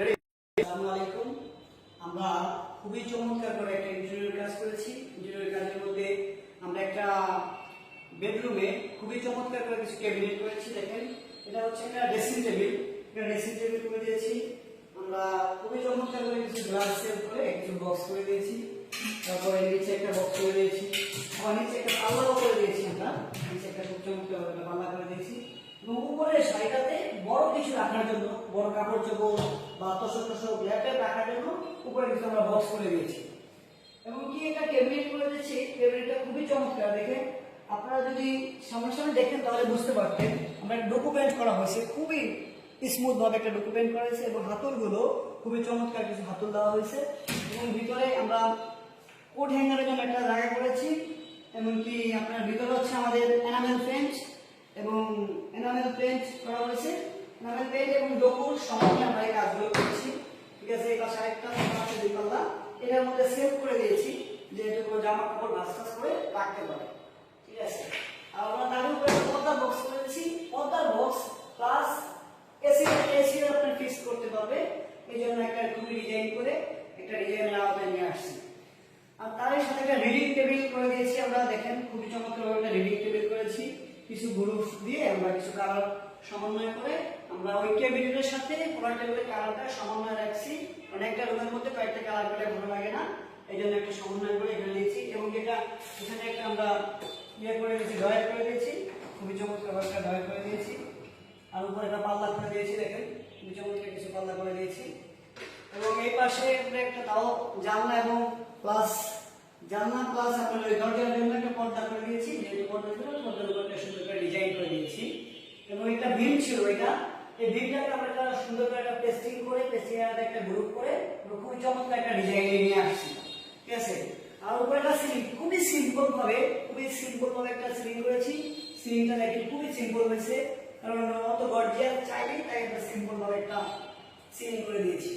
আসসালামু আলাইকুম। আমরা খুবই চমৎকার করে একটা ইন্টেরিয়র কাজ করেছি। ইন্টেরিয়র কাজের মধ্যে আমরা একটা বেডরুমে খুবই চমৎকার করে কিছু ক্যাবিনেট করেছি। দেখেন, এটা হচ্ছে একটা ড্রেসিং টেবিল। একটা ড্রেসিং টেবিল করে দিয়েছি আমরা খুবই চমৎকার করে, কিছু গ্লাস সেট করে কিছু বক্স করে দিয়েছি। তারপরে নিচে একটা বক্স করে দিয়েছি, আবার নিচে একটা পাল্লাও করে দিয়েছি। আমরা নিচে একটা খুব চমৎকার একটা পাল্লা করে দিয়েছি এবং উপরের সাইডটাতে বড় কিছু রাখার জন্য, বড় কাপড় চোপড় বা তোষক টোষক ল্যাপটপ রাখার জন্য উপরে কিছু আমরা বক্স করে দিয়েছি। এবং কি একটা ক্যাবিনেট করে দিয়েছি। ক্যাবিনেটটা খুবই চমৎকার। দেখেন, আপনারা যদি সামনাসামনি দেখেন তাহলে বুঝতে পারতেন আমরা ডকুমেন্ট করা হয়েছে, খুবই স্মুথ ভাবে একটা ডকুমেন্ট করা হয়েছে এবং হাতলগুলো খুবই চমৎকার কিছু হাতল দেওয়া হয়েছে। এবং ভিতরে আমরা কোট হ্যাঙ্গারের জন্য একটা জায়গা করেছি। এমনকি আপনার ভিতরে হচ্ছে আমাদের এনামেল পেন্ট এবং এনামেল পেন্ট করা হয়েছে। এনামেল পেন্ট এবং ডকুর সমানে আমরা এই কাজগুলো করেছি। ঠিক আছে, এই পাশে আরেকটা আছে দুই পাল্লা, এটার মধ্যে সেভ করে দিয়েছি যে এটুকু জামা কাপড় ভাঁজ করে রাখতে পারে। ঠিক আছে, আর আমরা তার উপরে পর্দার বক্স করে দিয়েছি। পর্দার বক্স প্লাস এসি আপনি ফিক্স করতে পারবে, এই জন্য একটা খুবই ডিজাইন করে একটা ডিজাইনের আওতায় নিয়ে আসছি। আর তার সাথে একটা রিডিং টেবিল করে দিয়েছি আমরা। দেখেন, খুবই চমৎকার একটা রিডিং টেবিল করেছি। কিছু গ্রুপ দিয়ে আমরা কিছু কালার সমন্বয় করে আমরা ওই টেবিলের সাথে পুরো টেবিলের কালারটা সমন্বয় রাখছি। অনেকটা রুমের মধ্যে কয়েকটা কালার করলে ভালো লাগে না, এই জন্য একটা সমন্বয় করে এখানে দিয়েছি। এবং যেটা এখানে একটা আমরা ইয়ে করে দিয়েছি, ড্রয়ার করে দিয়েছি, খুবই চমৎকার একটা ড্রয়ার করে দিয়েছি। আর উপরে একটা পাল্লা করে দিয়েছি। দেখেন, খুবই চমৎকার কিছু পাল্লা করে দিয়েছি। এবং এই পাশে একটা তাও জানলা এবং প্লাস জানলা প্লাস আপনার ওই দরজার জন্য একটা পর্দা করে দিয়েছি। যেহেতু পর্দা ছিল, পর্দার উপর একটা সুন্দর করে ডিজাইন করে দিয়েছি। এবং একটা বিম ছিল, এটা এই বিমটাকে আমরা একটা সুন্দর করে একটা পেস্টিং করে, পেস্টিং এর একটা গ্রুপ করে খুবই চমৎকার একটা ডিজাইন নিয়ে আসছি। ঠিক আছে, আর উপরে একটা সিলিং খুবই সিম্পল ভাবে একটা সিলিং করেছি। সিলিংটা দেখি খুবই সিম্পল হয়েছে, কারণ অত গর্জিয়াস চাইনি, তাই একটা সিম্পল ভাবে একটা সিলিং করে দিয়েছি।